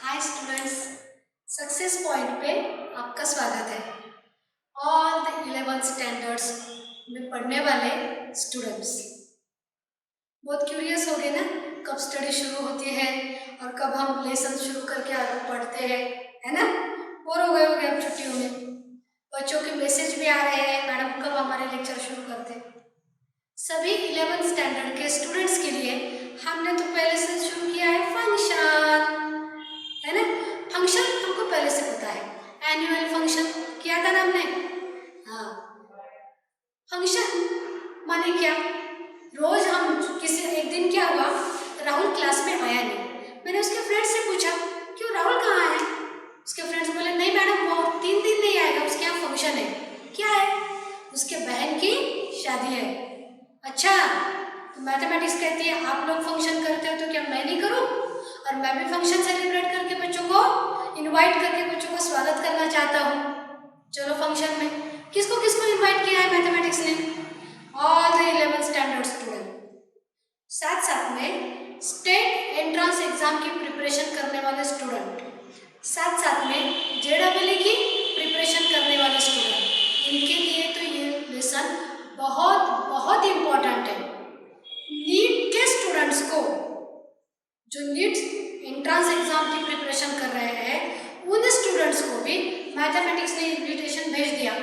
Hi students, success point पे आपका स्वागत है। ऑल द 11th स्टैंडर्ड्स में पढ़ने वाले स्टूडेंट्स बहुत क्यूरियस हो गए ना, कब स्टडी शुरू होती है और कब हम लेसन शुरू करके आगे पढ़ते हैं, है ना। बोर हो गए होंगे अब छुट्टियों में। बच्चों के मैसेज भी आ रहे हैं, मैडम कब हमारे लेक्चर शुरू करते हैं। सभी 11th स्टैंडर्ड के स्टूडेंट्स के लिए हमने तो पहले से शुरू किया है फंक्शन, है ना। फंक्शन हमको पहले से पता है, एनुअल फंक्शन किया था ना हमने। हाँ, फंक्शन माने क्या, रोज हम किसी एक दिन क्या हुआ, राहुल क्लास में आया नहीं। मैंने उसके फ्रेंड से पूछा क्यों राहुल कहाँ है। उसके फ्रेंड्स बोले नहीं मैडम वो 3 दिन नहीं आएगा, उसके यहाँ फंक्शन है। क्या है? उसके बहन की शादी है। अच्छा, तो मैथमेटिक्स कहती है आप लोग फंक्शन करते हो तो क्या मैं नहीं करूं? और मैं भी फंक्शन सेलिब्रेट करके बच्चों को इनवाइट करके बच्चों का स्वागत करना चाहता हूं। चलो फंक्शन में किसको किसको इनवाइट किया है मैथमेटिक्स ने? All the 11th standard student, साथ साथ में स्टेट एंट्रेंस एग्जाम की प्रिपरेशन करने वाले स्टूडेंट, साथ साथ में जेईई की प्रिपरेशन करने वाले स्टूडेंट, इनके लिए तो ये लेसन बहुत बहुत इम्पोर्टेंट है। नीट के स्टूडेंट्स को, जो नीट एंट्रेंस एग्जाम की प्रिपरेशन कर रहे हैं, उन स्टूडेंट्स को भी मैथमेटिक्स ने इन्विटेशन भेज दिया,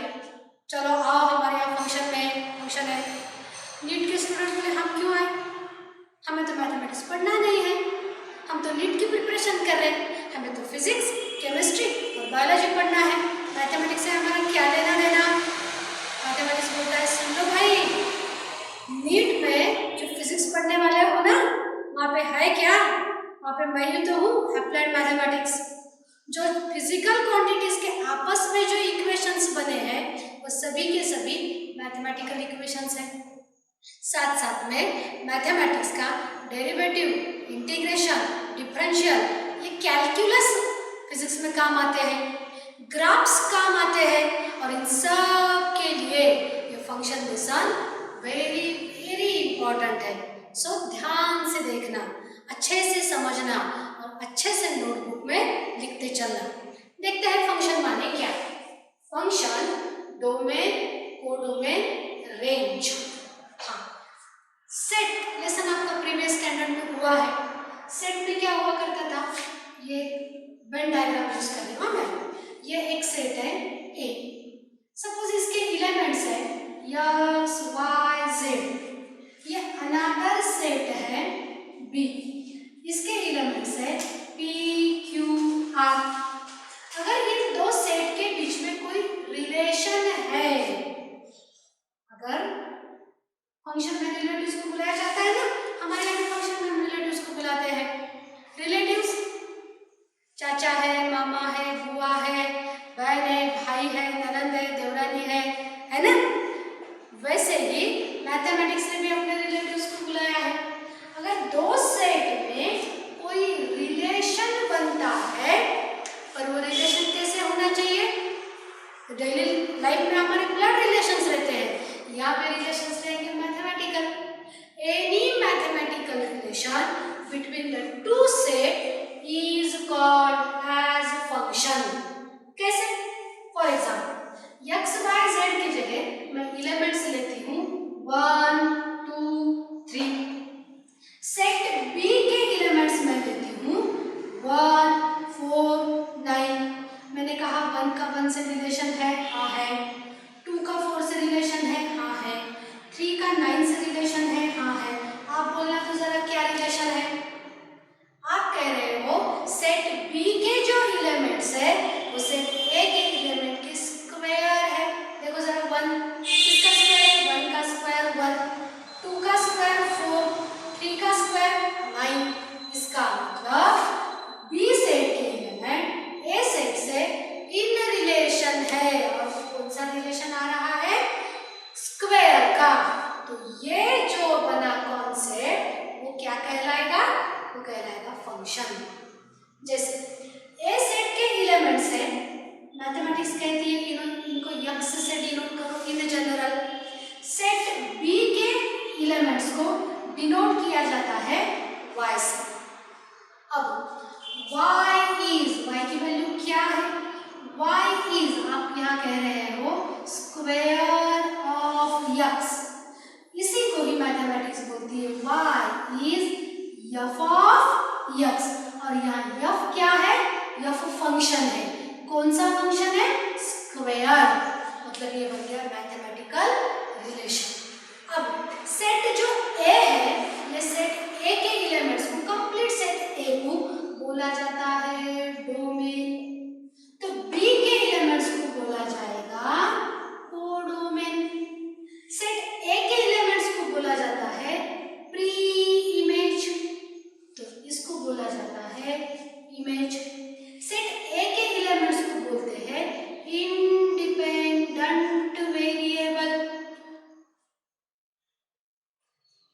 चलो आओ हमारे यहाँ फंक्शन है। नीट के स्टूडेंट्स बोले हम क्यों आए, हमें तो मैथमेटिक्स पढ़ना नहीं है, हम तो नीट की प्रिपरेशन कर रहे हैं, हमें तो फिजिक्स, केमिस्ट्री और बायोलॉजी पढ़ना है, मैथमेटिक्स से हमारा क्या लेना देना। मैथमेटिक्स बोलता है सुन लो भाई, नीट में जो फिजिक्स पढ़ने वाले हो ना, वहाँ पे है क्या, वहाँ पे मैं ही तो हूँ, अप्लाइड मैथमेटिक्स। जो फिजिकल क्वांटिटीज के आपस में जो इक्वेशंस बने हैं वो सभी के सभी मैथमेटिकल इक्वेशंस हैं। साथ साथ में मैथमेटिक्स का डेरिवेटिव, इंटीग्रेशन, डिफरेंशियल, ये कैलकुलस फिजिक्स में काम आते हैं, ग्राफ्स काम आते हैं, और इन सब के लिए ये function lesson very very important है। सो ध्यान से देखना, अच्छे से समझना और अच्छे से नोटबुक में लिखते चलना। देखते हैं फंक्शन माने क्या। Function domain, codomain, range. हाँ, सेट लेसन आपका प्रीवियस स्टैंडर्ड में हुआ है। सेट में क्या हुआ करता था, ये वेन डायग्राम यूज कर रही हूँ मैं। ये एक सेट है ए, सपोज इसके एलिमेंट्स है एक्स वाई जेड, ये अनदर सेट है बी, इसके एलिमेंट्स है पी क्यू आर। अगर इन दो सेट के बीच में कोई रिलेशन है, अगर फंक्शन में रिलेटिव्स को बुलाया जाता है ना, हमारे यहाँ पे फंक्शन में हम रिलेटिव्स को बुलाते हैं। रिलेटिव्स चाचा है, मामा है, बुआ है, बहन है, भाई है, ननंद है, देवरानी है ना। वैसे ही मैथमेटिक्स ने भी अपने रिलेटिव्स को बुलाया है। अगर दो सेट में कोई रिलेशन बनता है, पर वो रिलेशन कैसे होना चाहिए, डेली लाइफ में हमारे ब्लड रिलेशंस रहते हैं, यहाँ पे रिलेशंस रहेंगे mathematical. Any mathematical relation between the two set is called as function. कैसे? For example X Y Z की जगह मैं एलिमेंट्स लेती हूँ 1 2 3, सेट बी के एलिमेंट्स मैं लेती हूँ 1 4 9। मैंने कहा 1 का 1 से रिलेशन है, हाँ है। 2 का 4 से रिलेशन है, हाँ है। 3 का 9 से रिलेशन है, हाँ है। आप बोलना तो जरा क्या रिलेशन है। आप कह रहे हो सेट बी के जो एलिमेंट्स है वो सेट ए के एलिमेंट के स्क्वायर है। देखो जरा 1 किसका स्क्वायर, 1 का स्क्वायर 1, 2 का स्क्वायर 4, 3 का स्क्वायर 9। इसका मतलब बी सेट के एलिमेंट ए सेट से इन रिलेशन है, और कौन सा रिलेशन आ रहा है, स्क्वायर का। तो ये जो बना कॉन्सेप्ट वो क्या कहलाएगा, वो कहलाएगा फंक्शन। जैसे ए सेट के एलिमेंट्स है, मैथमेटिक्स कहती है कि इनको एक्स से डिनोट करो इन जनरल। सेट बी के एलिमेंट्स को डिनोट किया जाता है वाई से। अब y की वैल्यू क्या है? y इज, आप यहाँ कह रहे हो स्क्वायर ऑफ x, इसी को ही मैथमेटिक्स बोलती है। y is f of x, और यहाँ f क्या है? f फंक्शन है। कौन सा फंक्शन है? स्क्वायर, मतलब ये बन गया मैथमेटिकल रिलेशन। अब सेट जो A है, ये सेट A के एलिमेंट्स को, कंप्लीट सेट A को बोला जाता है डोमेन, तो B के एलिमेंट्स को बोला जाएगा कोडोमेन, सेट A के एलिमेंट्स को बोला जाता है प्री इमेज, तो इसको बोला जाता है इमेज, सेट A के एलिमेंट्स को बोलते हैं इंडिपेंडेंट वेरिएबल,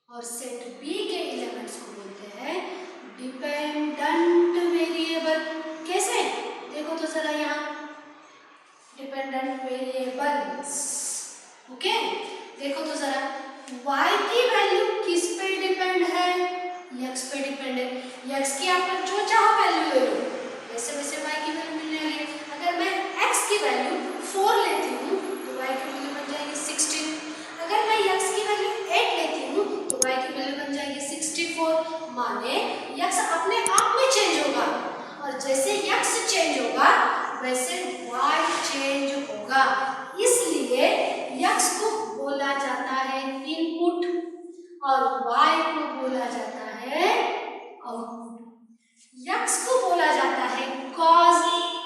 और सेट B के एलिमेंट्स को बोलते हैं डिपेंडेंट वेरिएबल। कैसे? देखो तो जरा यहाँ डिपेंडेंट वेरिएबल्स, ओके, देखो तो जरा y की वैल्यू किस पे डिपेंड है? x पे डिपेंड है। x की आप जो चाहो वैल्यू ले लो, वैसे वैसे y की वैल्यू मिलने वाली है। अगर मैं x की वैल्यू 4 लेती हूँ तो y की वैल्यू बन जाएगी 16, अगर मैं x की वैल्यू 8 लेती हूँ तो y की वैल्यू बन जाएगी 64, माने x अपने आप में चेंज होगा, और जैसे x चेंज होगा वैसे y चेंज होगा, इसलिए x को बोला जाता है इनपुट और y को बोला जाता है आउटपुट। x को बोला जाता है कॉज,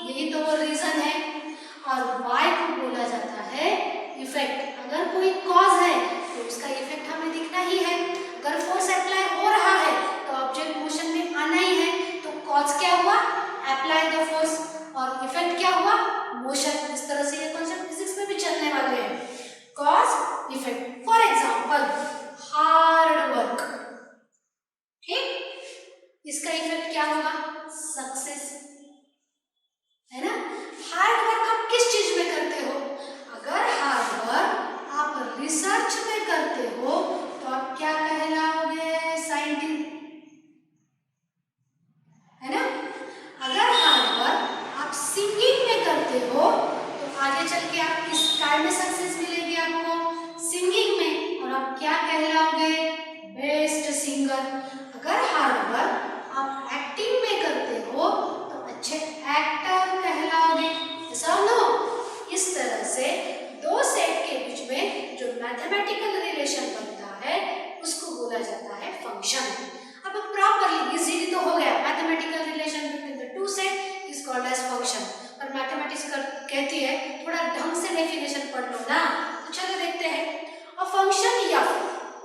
यही तो वो रीजन है, और y को बोला जाता है इफेक्ट। अगर कोई कॉज है तो उसका इफेक्ट हमें दिखना ही है, अगर फोर्स अप्लाई हो रहा है तो ऑब्जेक्ट मोशन में आना ही है, तो कॉज क्या हुआ? अप्लाई द फोर्स, और इफेक्ट क्या हुआ? मोशन। इस तरह से ये कॉन्सेप्ट फिजिक्स में भी चलने वाले हैं, cause effect. For example hard work, ठीक, इसका इफेक्ट क्या होगा? सक्सेस, है ना। हार्ड वर्क आप किस चीज में करते हो? अगर हार्ड वर्क आप रिसर्च में करते हो तो आप क्या कहलाओगे? साइंटिस्ट, है ना। अगर हार्ड वर्क आप सिंगिंग में करते हो तो आगे चल के आप किस काय में सक्सेस मिलेगी? आपको सिंगिंग में, और आप क्या कहलाओगे? Best singer. अगर हार्ड वर्क आप एक्टिंग में करते हो तो अच्छे एक्टर कहलाओगे, ऐसा नो। इस तरह से दो सेट के बीच में जो मैथमेटिकल रिलेशन बनता है उसको बोला जाता है फंक्शन। अब प्रॉपर्ली इजीली तो हो गया, mathematical relation between the two set is called as function, पर मैथमेटिक्स कहती है थोड़ा ढंग से डेफिनेशन पढ़ लो ना, तो चलो देखते हैं। अ फंक्शन f,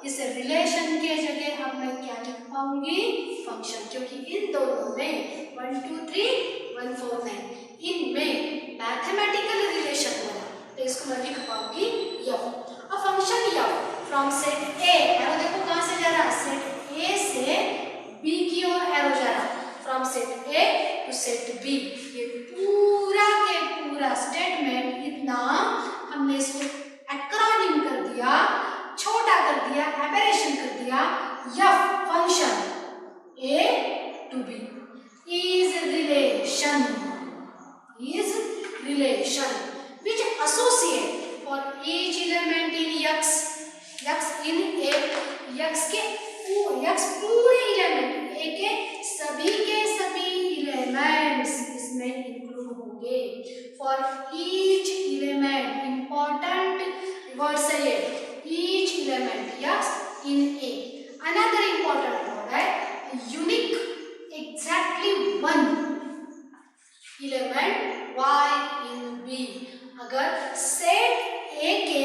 इस रिलेशन के जगह अब मैं क्या लिख पाऊंगी? फंक्शन, क्योंकि इन दोनों में 1 2 3 1 4 9 इनमें मैथमेटिकल रिलेशन बना, तो इसको मैं लिख पाऊंगी f। A function f from set A, arrow देखो कहां से जा रहा है? सेट A से B की ओर एरो जा रहा है, from set A to set B। ये पूरा के पूरा स्टेटमेंट इतना हमने इसको एक्रोनिम कर दिया, छोटा कर दिया, एबरेशन कर दिया। f function A to B is relation which associate for each element in x in A, x पूरे एलिमेंट A के सभी एलिमेंट्स इसमें इंक्लूड होंगे। For each element, important word से ये each element x in A, another important word है unique, exactly one element y in B। अगर set A के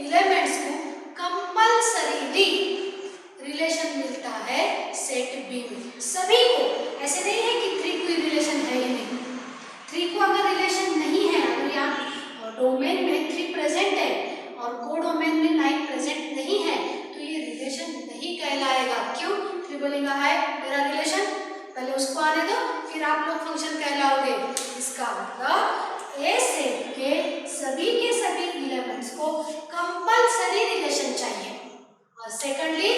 एलिमेंट्स को कंपल्सरीली रिलेशन मिलता है सेट B में, सभी को, ऐसे नहीं है कि 3 कोई रिलेशन है ही नहीं। 3 को अगर रिलेशन नहीं है, अगर यहाँ डोमेन में 3 प्रेजेंट है और कोडोमेन में 9 प्रेजेंट नहीं है, तो ये रिलेशन नहीं कहलाएगा। क्यों? 3 बोलेगा है मेरा रिलेशन, पहले उसको आने दो, फिर आप लोग फंक्शन कहलाओगे। इसका मतलब ए सेट के सभी एलिमेंट्स को कंपल्सरी रिलेशन चाहिए, और सेकंडली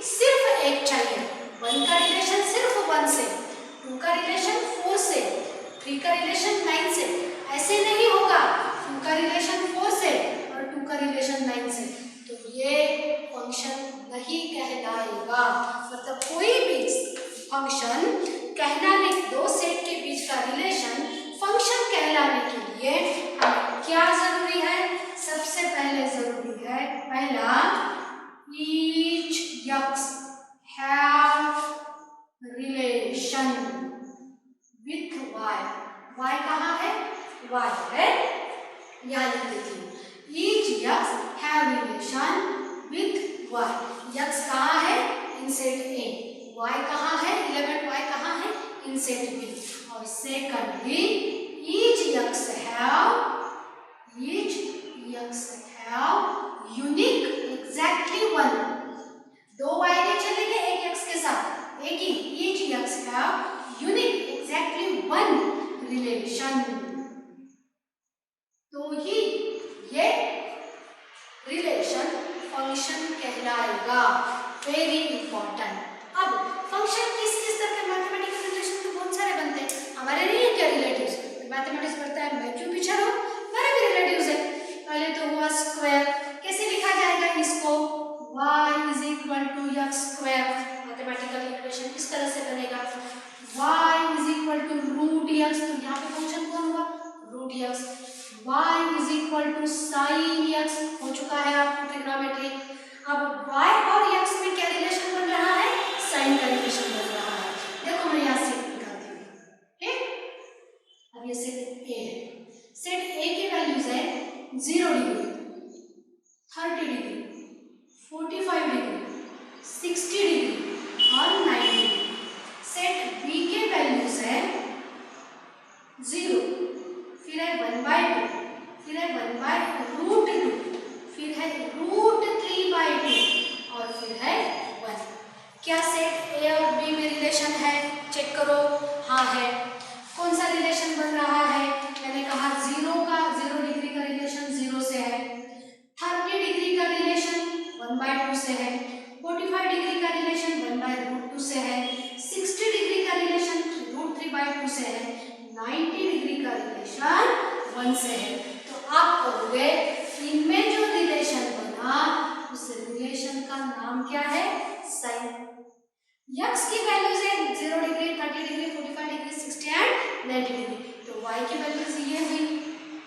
सिर्फ एक चाहिए, वन का रिलेशन सिर्फ वन से, 2 का रिलेशन 4 से, 3 का रिलेशन 9 से, ऐसे नहीं होगा। 2 का रिलेशन 4 से और 2 का रिलेशन 9 से, तो ये फंक्शन नहीं कहलाएगा। मतलब कोई भी फंक्शन कहलाने, दो सेट के बीच का रिलेशन फंक्शन कहलाने के लिए हमें क्या जरूरी है? सबसे पहले जरूरी है, पहला, each x have relation with y। y कहाँ है? y है, यहाँ लिख देती हूँ, each x have relation with y। x कहाँ है? इन सेट A। y कहाँ है? 11 y कहाँ है? इन सेट B। और secondly, each x have unique exactly one। दो y नहीं चलेंगे एक x के साथ, एक ही, each x have unique exactly one relation। तो ही ये रिलेशन फंक्शन कहलाएगा। Very important. अब फंक्शन किस किस तरह के मैथमेटिकल रिलेशन तो बहुत सारे बनते हैं, हमारे नहीं है क्या रिलेटिव्स? मैथमेटिक्स पढ़ता है, मैं क्यों पीछे रहूं, मेरे भी रिलेटिव्स है। पहले तो हुआ स्क्वायर, कैसे लिखा जाएगा इसको? y is equal to x square. Mathematical equation इस तरह से बनेगा, y is equal to root x, तो यहाँ पे फंक्शन कौन हुआ? Root x। y is equal to sine x, हो चुका है आपको ट्रिग्नोमेट्री। अब y और x में क्या रिलेशन बन रहा है? साइन का रिलेशन बन रहा है। देखो मैं यहाँ से निकालती हूँ, ठीक। अब ये सेट A है, सेट A की वैल्यूज है 0 डिग्री, 30 डिग्री, 45 डिग्री, 60 डिग्री और 90 डिग्री। सेट B के वैल्यूज है 0, फिर है 1/2, फिर है 1/√2, फिर है √3/2 और फिर है 1। क्या सेट A और B में रिलेशन है? चेक करो, हाँ है। कौन सा रिलेशन बन रहा है? मैंने कहा 0 डिग्री का रिलेशन 0 से है, 30 डिग्री का रिलेशन 1/2 से है, 45 डिग्री का रिलेशन 1/√2 से है, 60 डिग्री का रिलेशन √3/2 से है, 90 डिग्री का रिलेशन 1 से है। तो आप कहोगे इनमें जो रिलेशन बना उस रिलेशन का नाम क्या है? साइन। x की वैल्यूज है 0 degree, 30 degree, 45 degree, 60 and 90 degree, तो y की वैल्यूज ये हुई।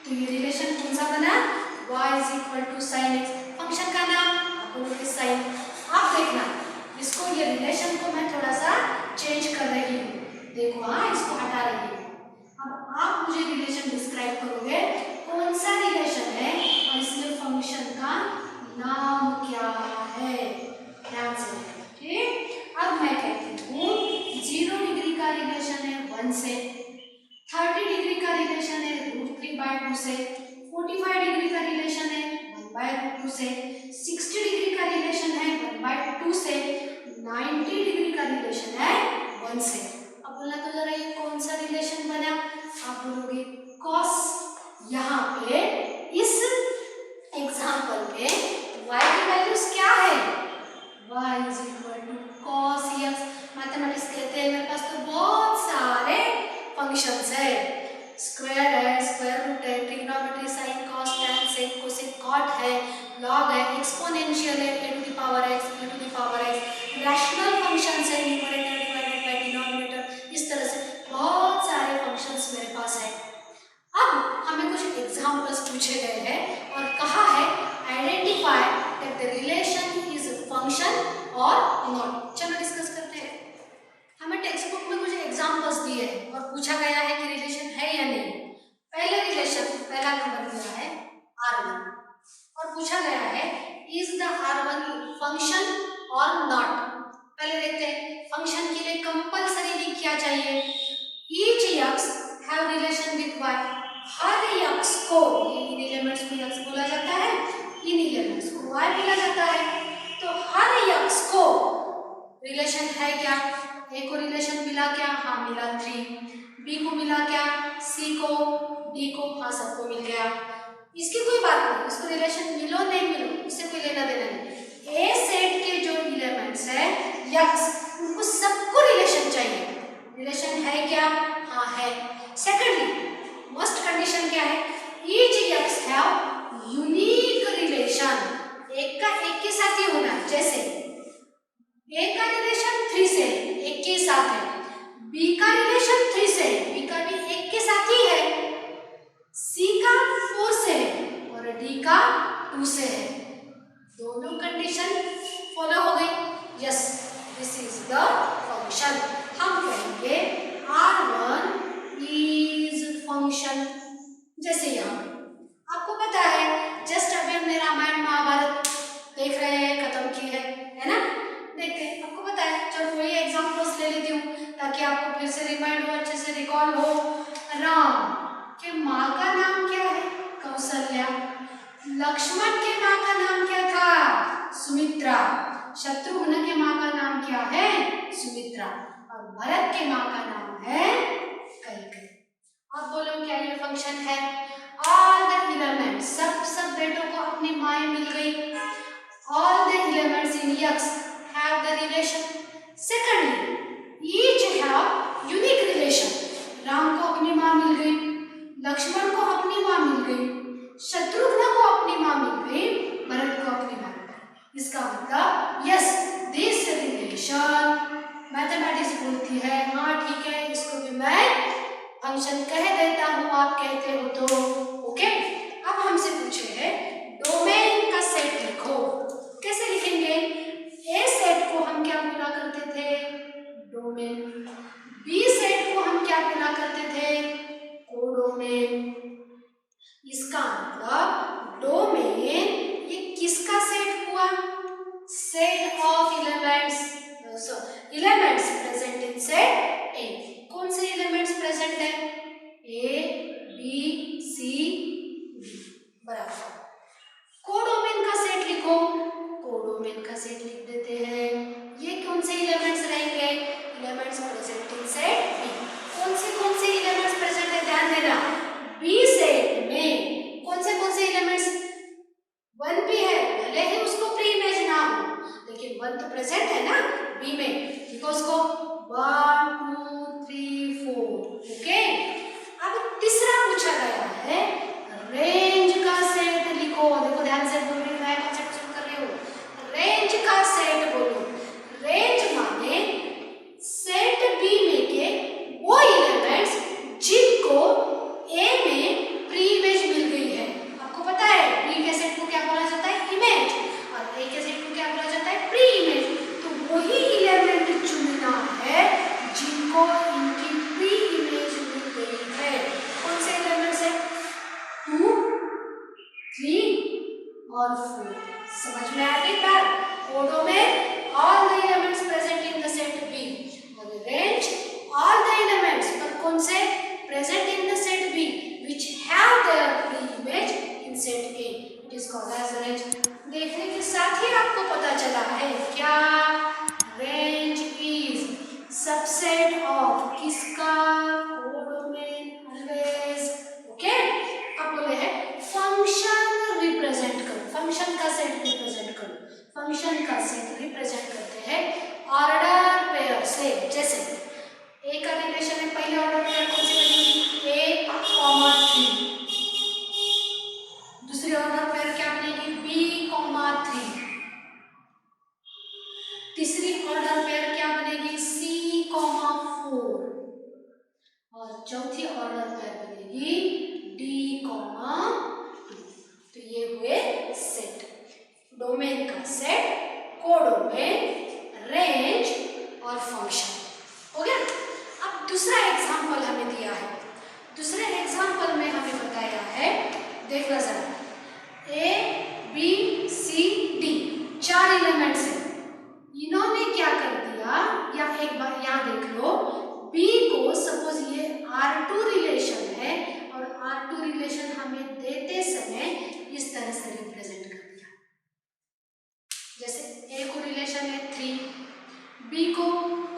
तो ये रिलेशन कौन सा बना? y is equal to sine x। Function का नाम आप बोलोगे साइन। आप देखना इसको, ये रिलेशन को मैं थोड़ा सा चेंज कर रही हूँ, देखो, हाँ, इसको हटा रही हूँ। अब आप मुझे रिलेशन डिस्क्राइब करोगे, कौन सा रिलेशन है और इसमें फंक्शन का नाम क्या है? ध्यान से, ठीक। अब मैं कहती हूँ 0 डिग्री का रिलेशन है 1 से, 30 डिग्री का रिलेशन है √3/2 से, 45 डिग्री का रिलेशन है 1/√2 से, 60 डिग्री का रिलेशन है 1/2 से, 90 डिग्री का रिलेशन है 1 से। अब बोलना तो जरा ये कौन सा रिलेशन बना? आप बोलोगे cos। यहाँ पे इस एग्जाम्पल में y की वैल्यूज क्या है? y is equal to cos x। Mathematics कहते हैं मेरे पास तो बहुत सारे फंक्शंस है, स्क्वायर है, स्क्वायर रूट है, trigonometry, sine, cos, tan, sec, cosec, cot है, लॉग है, एक्सपोनेंशियल है, a to the power x, b to the power x, rational functions है, न्यूमरेटर डिवाइडेड बाय डिनोमिनेटर, इस तरह से बहुत सारे फंक्शंस मेरे पास है। अब हमें कुछ एग्जांपल्स पूछे गए हैं और कहा है identify that the relation is function और नॉट। चलो डिस्कस करते हैं। हमें टेक्स्ट बुक में कुछ एग्जांपल्स दिए हैं और पूछा गया है कि रिलेशन है या नहीं। पहला रिलेशन, पहला नंबर दिया है R1 और पूछा गया है इज द R1 फंक्शन और नॉट। पहले देखते हैं, फंक्शन के लिए कंपल्सरी क्या चाहिए? Each x have relation with y। Her x को, ये इन एलिमेंट्स को x बोला जाता है, इन एलिमेंट्स को y बोला जाता है, तो हर x को रिलेशन है क्या? a को रिलेशन मिला क्या? हाँ मिला 3। b को मिला क्या? c को, d को, हाँ सबको मिल गया। इसकी कोई बात नहीं, इसको रिलेशन मिलो नहीं मिलो इससे कोई लेना देना नहीं। a सेट के जो एलिमेंट्स है x, उनको सबको रिलेशन चाहिए। रिलेशन है क्या? हाँ है। सेकेंडली मस्ट कंडीशन क्या है? Each x have unique relation, एक का एक के साथ ही होना। जैसे ए का रिलेशन 3 से एक के साथ है, बी का रिलेशन 3 से बी का भी एक के साथ ही है, सी का 4 से है और डी का 2 से है। दोनों कंडीशन फॉलो हो गई। Yes, this is the function. हम कहेंगे R1 इज फंक्शन। जैसे यहाँ आपको पता है, जस्ट अभी हमने रामायण महाभारत देख रहे हैं, खत्म की है ना? देखते हैं, आपको पता है, चलो वही एग्जांपल्स ले लेती हूँ ताकि आपको फिर से रिमाइंड हो, अच्छे से रिकॉल हो। राम के माँ का नाम क्या है? कौशल्या। लक्ष्मण के माँ का नाम क्या था? सुमित्रा। शत्रुघ्न के माँ का नाम क्या है? सुमित्रा। और भरत के माँ का नाम है कैकेयी। अब बोलो क्या ये फंक्शन है? ऑल द एलिमेंट्स, सब बेटों को अपनी माएँ मिल गई। All the elements in X have the relation. Secondly, each have unique relation. Ram को अपनी माँ मिल गई, लक्ष्मण को अपनी माँ मिल गई, शत्रुघ्न को अपनी माँ मिल गई, भरत को अपनी माँ मिल गई। इसका मतलब यस, दिस रिलेशन, मैथमेटिक्स बोलती है हाँ ठीक है, इसको भी मैं फंक्शन कह देता हूँ, आप कहते हो तो ओके। अब हमसे पूछे है डोमेन का सेट लिखो। कैसे लिखेंगे? ए सेट को हम क्या बोला करते थे? डोमेन। बी सेट को हम क्या बोला करते थे? कोडोमेन। इसका मतलब डोमेन ये किसका सेट हुआ? Set of elements, elements present in set A. कौन से एलिमेंट्स प्रेजेंट है? A, B, C, D. बराबर। कोडोमेन का सेट लिखो। कोडोमेन का सेट लिख देते हैं। ये कौन से एलिमेंट्स रहेंगे? Elements present in set B. कौन से एलिमेंट्स प्रेजेंट है? ध्यान देना, बी सेट में कौन से एलिमेंट्स? 1 भी है, भले ही उसको प्री इमेज ना हो, लेकिन 1 तो प्रेजेंट है ना बी में। देखो उसको 1 2 3 4। ओके। अब तीसरा पूछा गया है रेंज का सेट लिखो। देखो ध्यान से बोल रही हूँ, मैं कॉन्सेप्ट शुरू कर रही हूँ। रेंज का सेट बोलो। रेंज माने सेट बी में के वो एलिमेंट्स जिनको ए में प्री इमेज मिल गई है। आपको पता है बी के सेट को क्या बोला जाता है? इमेज। और ए के सेट को क्या बोला जाता है? Pre image. तो वही एलिमेंट चुनना है जिनको इनकी प्री इमेज मिल गई है। कौन से एलिमेंट्स है? 2 3 और 4। समझ में आ गई बात? Codomain all the elements present in the set B, और range all the elements, पर कौन से? present in the set B which have their pre-image in set A, it is called as range. देखने के साथ ही आपको पता चला है क्या? range is subset of किसका? Codomain always. ओके। अब बोले हैं फंक्शन रिप्रेजेंट करो, फंक्शन का सेट रिप्रेजेंट करो। फंक्शन का सेट रिप्रेजेंट करते हैं ऑर्डर पेयर से। जैसे ए का रिलेशन है, पहले ऑर्डर पेयर कौन सी बनेगी? ए, 3। दूसरी ऑर्डर पेयर क्या बनेगी? बी, 3। तीसरी ऑर्डर पेयर क्या बनेगी? सी, 4। और चौथी ऑर्डर पेयर बनेगी डी, 2। तो ये हुए सेट। डोमेन का सेट, कोडोमेन, रेंज और फंक्शन। हो गया। अब दूसरा एग्जांपल हमें दिया है। दूसरे एग्जांपल में हमें बताया है, देखना जरा, ए, बी, सी, डी 4 एलिमेंट्स हैं। इन्होंने क्या कर दिया, या एक बार यहाँ देख लो, बी को सपोज ये R2 रिलेशन है और R2 रिलेशन हमें देते समय इस तरह से रिप्रेजेंट कर दिया। जैसे ए को रिलेशन है 3, बी को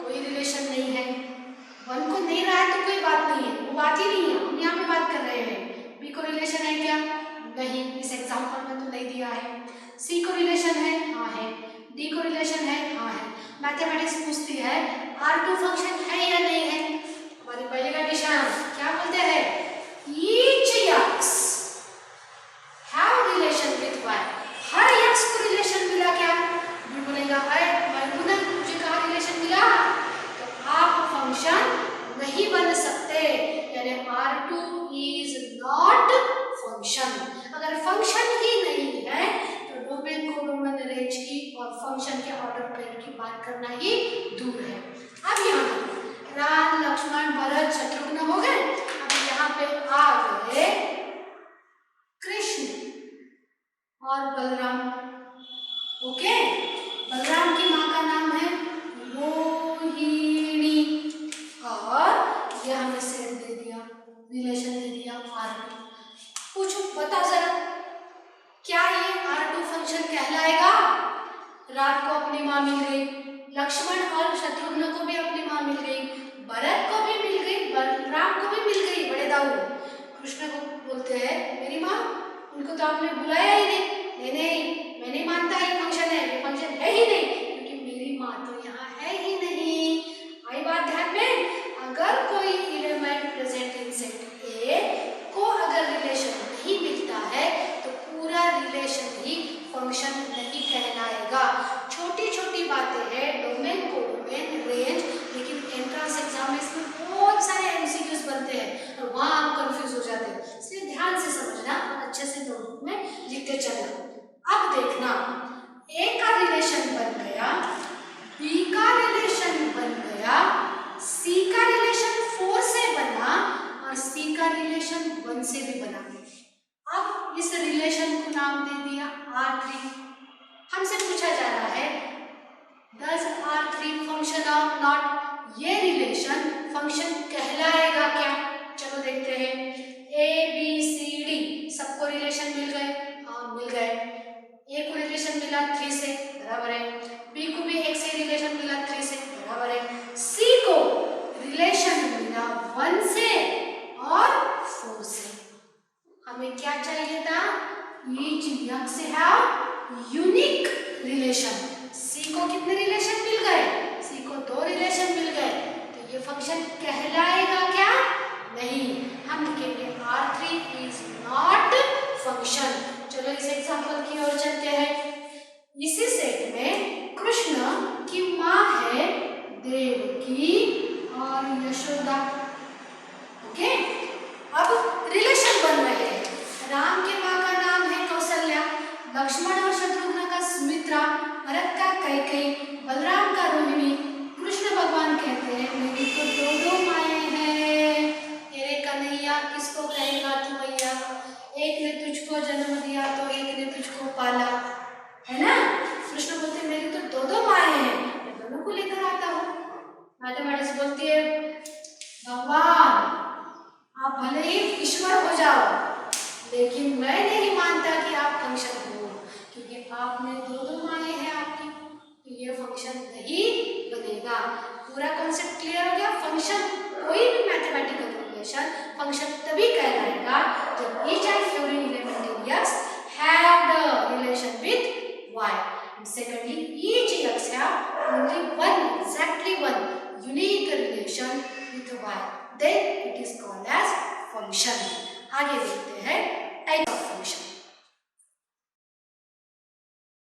कोई रिलेशन नहीं है, 1 को नहीं रहा है तो कोई बात नहीं है, वो बात ही नहीं है, हम यहाँ पे बात कर रहे हैं। बी को रिलेशन है क्या? नहीं, इस एग्जांपल में तो नहीं दिया है। सी को रिलेशन है? हाँ है। डी को रिलेशन है? हाँ है। मैथमेटिक्स पूछती है R2 फंक्शन है या नहीं है? हमारी पहली कंडीशन क्या बोलते हैं, each x have relation with y, her x को रिलेशन मिला क्या, भी बोलेगा अरे मैंने मुझे कहा रिलेशन मिला, तो आप फंक्शन नहीं बन सकते, यानी R2 is not फंक्शन। अगर फंक्शन ही नहीं है तो डोमेन को डोमेन रेंज की और फंक्शन के ऑर्डर पेयर की बात करना ही दूर है। अब यहाँ राम लक्ष्मण भरत शत्रुघ्न हो गए, अब यहाँ पे आ गए कृष्ण और बलराम। ओके, बलराम की माँ का नाम है रोहिणी और ये हमें सेट दे दिया, रिलेशन दे दिया R2। पूछो बता जरा, क्या ये R2 फंक्शन कहलाएगा? राम को अपनी माँ मिल गई, लक्ष्मण और शत्रुघ्न को भी अपनी माँ मिल गई, भरत को भी मिल गई, बलराम को भी मिल गई, बड़े दाऊ। कृष्ण को बोलते हैं मेरी माँ, उनको तो आपने बुलाया ही नहीं। नहीं नहीं, मैं नहीं मानता ये फंक्शन है, ये फंक्शन है ही नहीं, क्योंकि मेरी माँ तो यहाँ है ही नहीं। आई बात ध्यान में? अगर कोई एलिमेंट प्रेजेंट इन सेट ए को अगर रिलेशन नहीं मिलता है तो पूरा रिलेशन ही फंक्शन नहीं कहलाएगा। छोटी छोटी बातें हैं, डोमेन को डोमेन रेंज, लेकिन एंट्रेंस एग्जाम में इसमें बहुत सारे एमसीक्यूज बनते हैं और वहाँ हम कंफ्यूज हो जाते हैं, इसलिए ध्यान से समझना, अच्छे से नोटबुक में लिखते चलना। अब देखना, ए का रिलेशन बन गया, बी का रिलेशन बन गया, सी का रिलेशन 4 से बना और सी का रिलेशन 1 से भी बना। अब इस रिलेशन को नाम दे दिया R3। हमसे पूछा जा रहा है does R3 फंक्शन और नॉट, ये रिलेशन फंक्शन कहलाएगा क्या? चलो देखते हैं। A B C D सबको रिलेशन मिल गए, हाँ मिल गए। A को रिलेशन मिला 3 से, बराबर है। B को भी 1 से रिलेशन मिला 3 से, बराबर है। C को रिलेशन मिला 1 से और 4 से। हमें क्या चाहिए था? each x have unique relation। C को कितने रिलेशन मिल गए? C को 2 रिलेशन मिल गए, तो ये फंक्शन कहलाएगा क्या? नहीं, हम लिखेंगे R3 is not function। चलो इस एग्जाम्पल की ओर चलते हैं। इसी सेट में कृष्ण की माँ है देवकी और यशोदा। ओके, अब रिलेशन बन रहे हैं। राम के माँ का नाम है कौशल्या, लक्ष्मण और शत्रुघ्न का सुमित्रा, भरत का कैकेयी, बलराम का रोहिणी। कृष्ण भगवान कहते हैं मेरी तो 2 माएँ हैं। तेरे कन्हैया किसको कहेगा तू भैया, एक ने तुझको जन्म दिया तो एक ने तुझको पाला, है ना? कृष्ण बोलते मेरी तो 2 माएँ हैं, मैं दोनों को लेकर आता हूँ। मैथमेटिक्स बोलती है भगवान आप भले ही ईश्वर हो जाओ, लेकिन मैं नहीं मानता कि आप फंक्शन हो, क्योंकि आपने 2 माएँ हैं आपकी, तो ये फंक्शन नहीं बनेगा। पूरा कॉन्सेप्ट क्लियर हो गया? फंक्शन, कोई भी मैथमेटिकल रिलेशन फंक्शन तभी कहलाएगा जब each and every element in x have the relation with y, and secondly each x have only exactly one unique relation with y, then it is called as function। आगे देखते हैं type of function.